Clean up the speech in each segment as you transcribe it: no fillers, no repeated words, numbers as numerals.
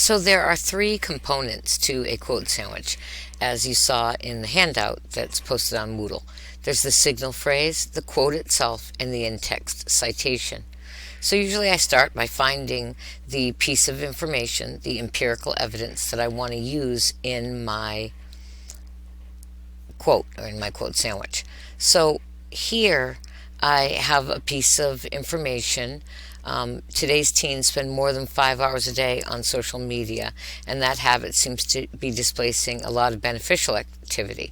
So there are three components to a quote sandwich, as you saw in the handout that's posted on Moodle. There's the signal phrase, the quote itself, and the in-text citation. So usually I start by finding the piece of information, the empirical evidence that I want to use in my quote, or in my quote sandwich. So here I have a piece of information. Today's teens spend more than 5 hours a day on social media, and that habit seems to be displacing a lot of beneficial activity.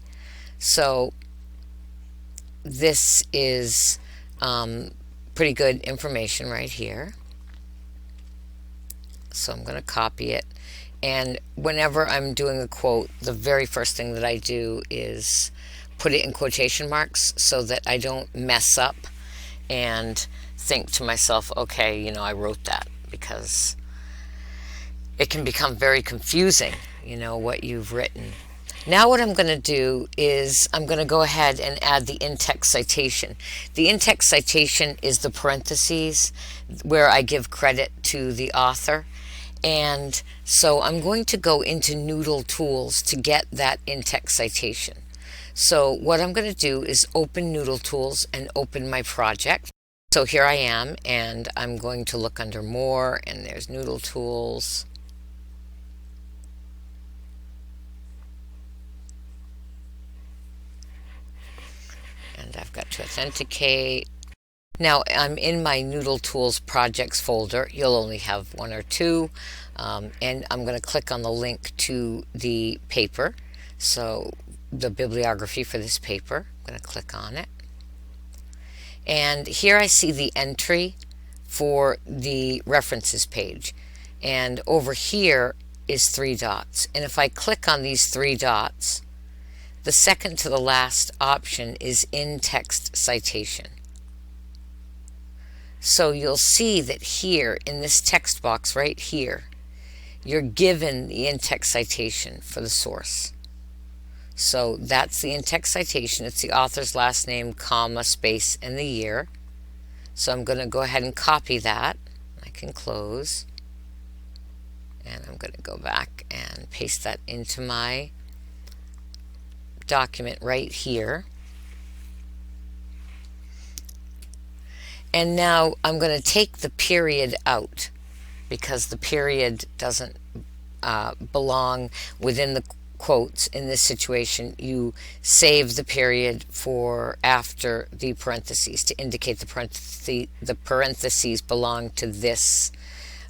So this is pretty good information right here. So I'm going to copy it, and whenever I'm doing a quote, the very first thing that I do is put it in quotation marks so that I don't mess up and think to myself, okay, I wrote that, because it can become very confusing, what you've written. Now what I'm going to do is I'm going to go ahead and add the in-text citation. The in-text citation is the parentheses where I give credit to the author. And so I'm going to go into Noodle Tools to get that in-text citation. So what I'm going to do is open Noodle Tools and open my project. So here I am, and I'm going to look under More, and there's Noodle Tools. And I've got to authenticate. Now I'm in my Noodle Tools projects folder. You'll only have one or two, and I'm going to click on the link to the paper. So the bibliography for this paper, I'm going to click on it. And here I see the entry for the references page. And over here is 3 dots. And if I click on these 3 dots, the second to the last option is in-text citation. So you'll see that here in this text box right here, you're given the in-text citation for the source. So that's the in-text citation. It's the author's last name, comma, space, and the year. So I'm going to go ahead and copy that. I can close. And I'm going to go back and paste that into my document right here. And now I'm going to take the period out, because the period doesn't belong within the quotes. In this situation, you save the period for after the parentheses to indicate the parentheses belong to this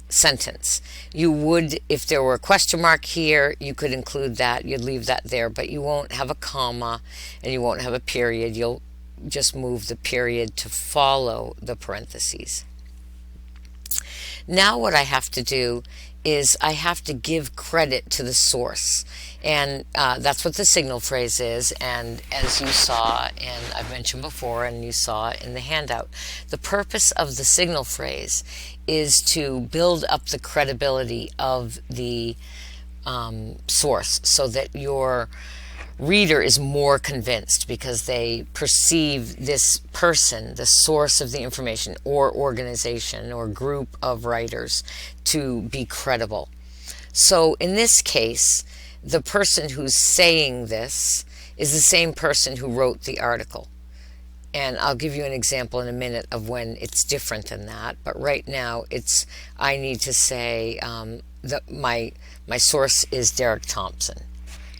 sentence. You would, if there were a question mark here, you could include that. You'd leave that there, but you won't have a comma and you won't have a period. You'll just move the period to follow the parentheses. Now what I have to do is I have to give credit to the source, and that's what the signal phrase is. And as you saw, and I've mentioned before, and you saw in the handout, the purpose of the signal phrase is to build up the credibility of the source, so that your reader is more convinced, because they perceive this person, the source of the information or organization or group of writers, to be credible. So in this case, the person who's saying this is the same person who wrote the article. And I'll give you an example in a minute of when it's different than that. But right now, I need to say that my source is Derek Thompson.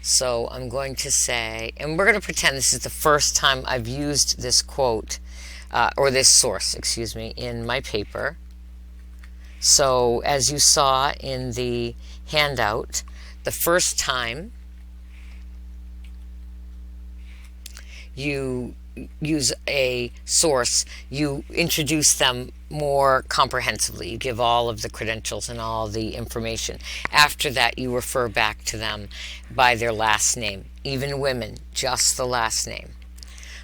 So I'm going to say, and we're going to pretend this is the first time I've used this quote, or this source, excuse me, in my paper. So as you saw in the handout, the first time you use a source, you introduce them more comprehensively. You give all of the credentials and all the information. After that, you refer back to them by their last name. Even women, just the last name.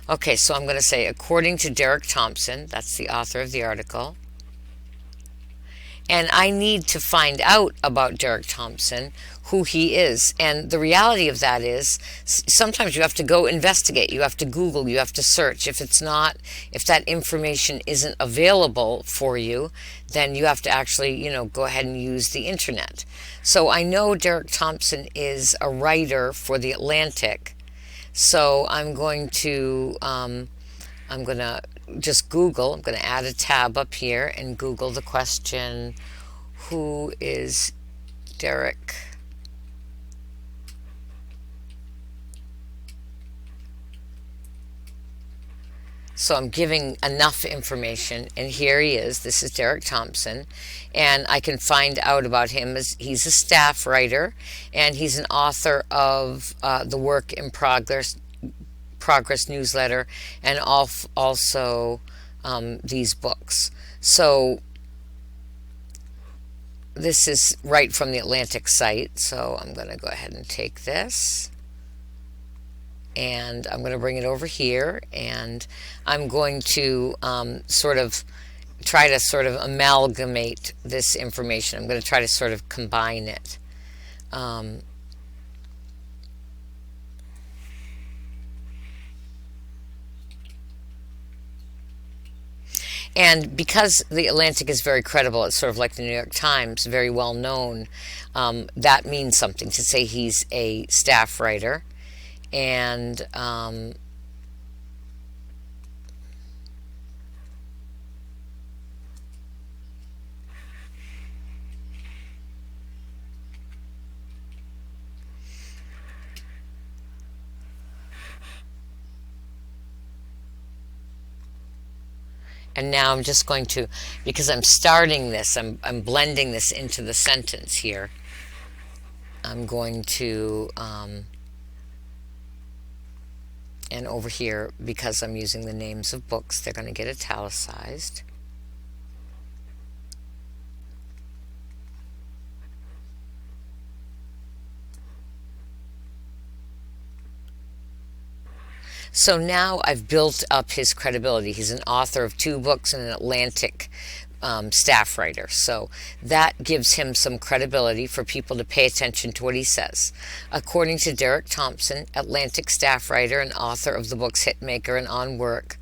Okay, so I'm going to say, according to Derek Thompson, that's the author of the article, And I need to find out about Derek Thompson, who he is. And the reality of that is sometimes you have to go investigate, you have to Google, you have to search. If that information isn't available for you, then you have to actually, go ahead and use the internet. So I know Derek Thompson is a writer for The Atlantic. So I'm going to just Google, I'm going to add a tab up here and Google the question, who is Derek? So I'm giving enough information, and here he is. This is Derek Thompson, and I can find out about him as he's a staff writer, and he's an author of the Work in Progress newsletter, and also these books. So this is right from the Atlantic site. So I'm going to go ahead and take this, and I'm going to bring it over here, and I'm going to sort of try to sort of amalgamate this information. I'm going to try to sort of combine it. And because the Atlantic is very credible, it's sort of like the New York Times, very well known, that means something to say he's a staff writer. And now I'm just going to, because I'm starting this, I'm blending this into the sentence here. I'm going to, and over here, because I'm using the names of books, they're going to get italicized. So now I've built up his credibility. He's an author of 2 books and an Atlantic staff writer. So that gives him some credibility for people to pay attention to what he says. According to Derek Thompson, Atlantic staff writer and author of the books Hitmaker and On Work,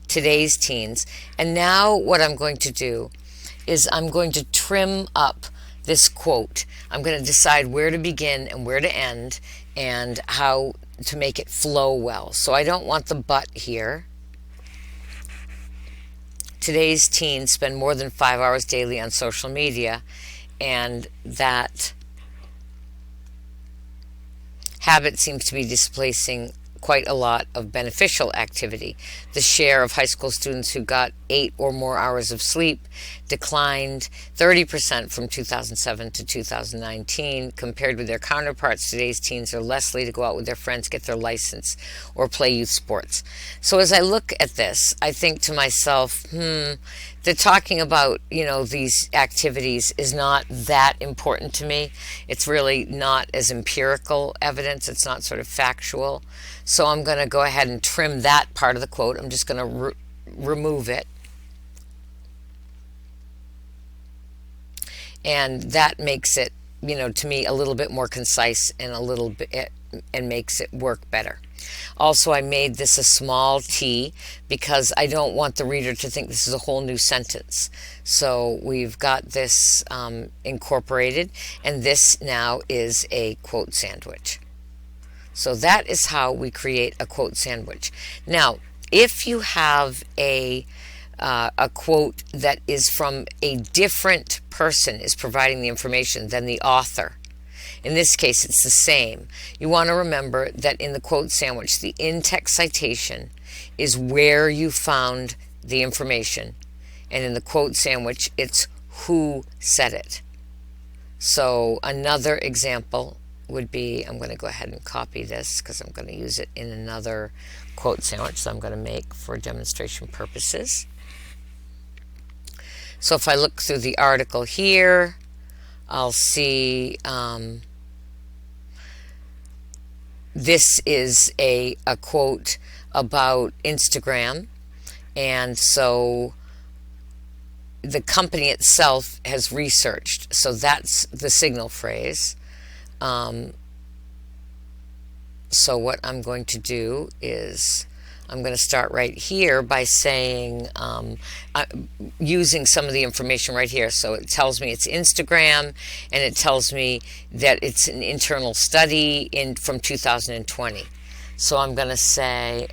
Today's Teens. And now what I'm going to do is I'm going to trim up this quote. I'm going to decide where to begin and where to end and how to make it flow well. So I don't want the but here. Today's teens spend more than 5 hours daily on social media, and that habit seems to be displacing quite a lot of beneficial activity. The share of high school students who got 8 or more hours of sleep declined 30% from 2007 to 2019. Compared with their counterparts, today's teens are less likely to go out with their friends, get their license, or play youth sports. So as I look at this, I think to myself, the talking about, these activities is not that important to me. It's really not as empirical evidence. It's not sort of factual. So I'm going to go ahead and trim that part of the quote. I'm just going to remove it. And that makes it, to me a little bit more concise and a little bit, and makes it work better. Also, I made this a small t because I don't want the reader to think this is a whole new sentence. So we've got this incorporated, and this now is a quote sandwich. So that is how we create a quote sandwich. Now, if you have a quote that is from a different person is providing the information than the author, in this case it's the same, you want to remember that in the quote sandwich, the in-text citation is where you found the information, and in the quote sandwich it's who said it. So another example would be, I'm going to go ahead and copy this because I'm going to use it in another quote sandwich that I'm going to make for demonstration purposes. So if I look through the article here, I'll see this is a quote about Instagram. And so the company itself has researched. So that's the signal phrase. So what I'm going to do is I'm going to start right here by saying, using some of the information right here. So it tells me it's Instagram, and it tells me that it's an internal study from 2020. So I'm going to say,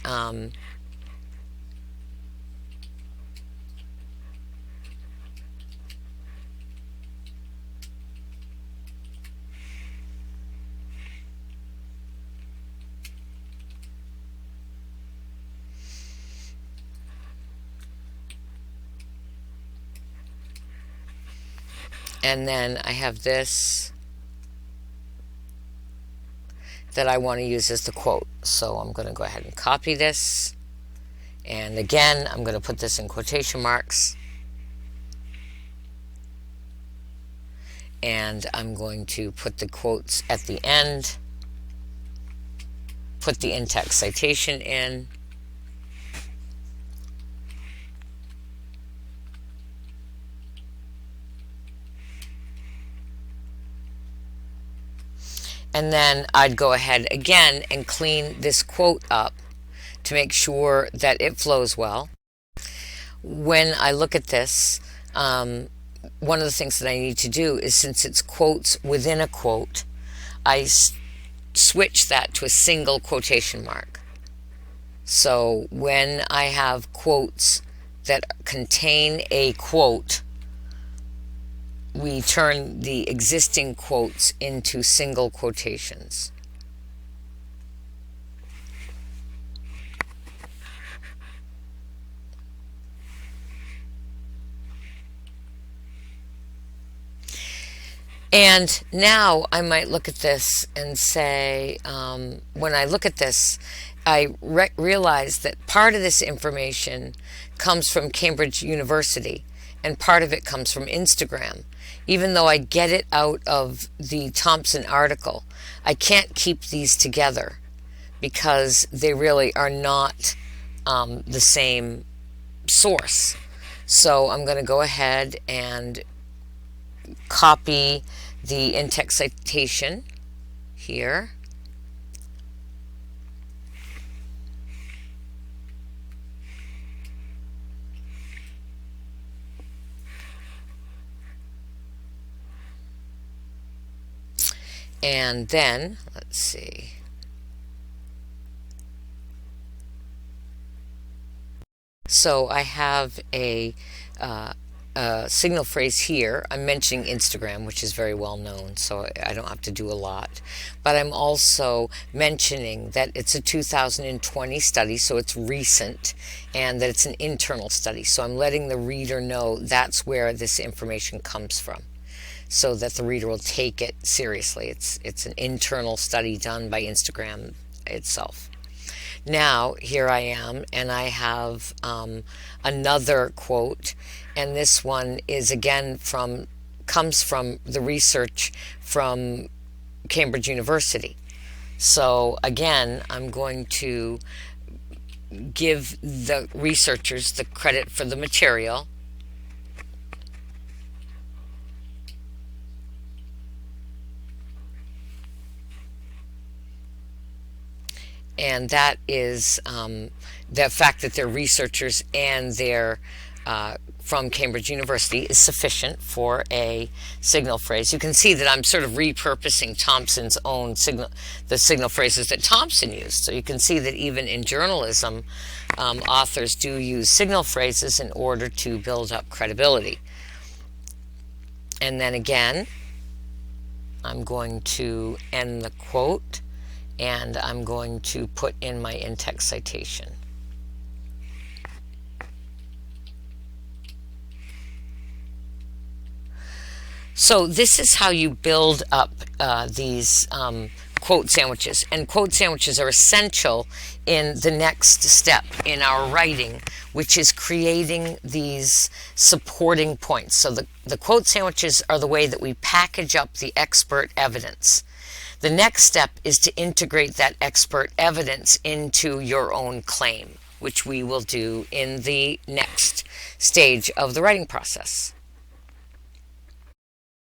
and then I have this that I want to use as the quote. So I'm going to go ahead and copy this. And again, I'm going to put this in quotation marks. And I'm going to put the quotes at the end. Put the in-text citation in. And then I'd go ahead again and clean this quote up to make sure that it flows well. When I look at this, one of the things that I need to do is, since it's quotes within a quote, I switch that to a single quotation mark. So when I have quotes that contain a quote, we turn the existing quotes into single quotations. And now I might look at this and say, when I look at this, I realize that part of this information comes from Cambridge University and part of it comes from Instagram. Even though I get it out of the Thompson article, I can't keep these together because they really are not the same source. So I'm going to go ahead and copy the in-text citation here. And then, let's see. So I have a signal phrase here. I'm mentioning Instagram, which is very well known, so I don't have to do a lot. But I'm also mentioning that it's a 2020 study, so it's recent, and that it's an internal study. So I'm letting the reader know that's where this information comes from, so that the reader will take it seriously. It's an internal study done by Instagram itself. Now, here I am, and I have another quote, and this one is again comes from the research from Cambridge University. So again, I'm going to give the researchers the credit for the material. And that is the fact that they're researchers and they're from Cambridge University is sufficient for a signal phrase. You can see that I'm sort of repurposing Thompson's own the signal phrases that Thompson used. So you can see that even in journalism, authors do use signal phrases in order to build up credibility. And then again, I'm going to end the quote, and I'm going to put in my in-text citation. So this is how you build up these quote sandwiches. And quote sandwiches are essential in the next step in our writing, which is creating these supporting points. So the quote sandwiches are the way that we package up the expert evidence. The next step is to integrate that expert evidence into your own claim. which we will do in the next stage of the writing process.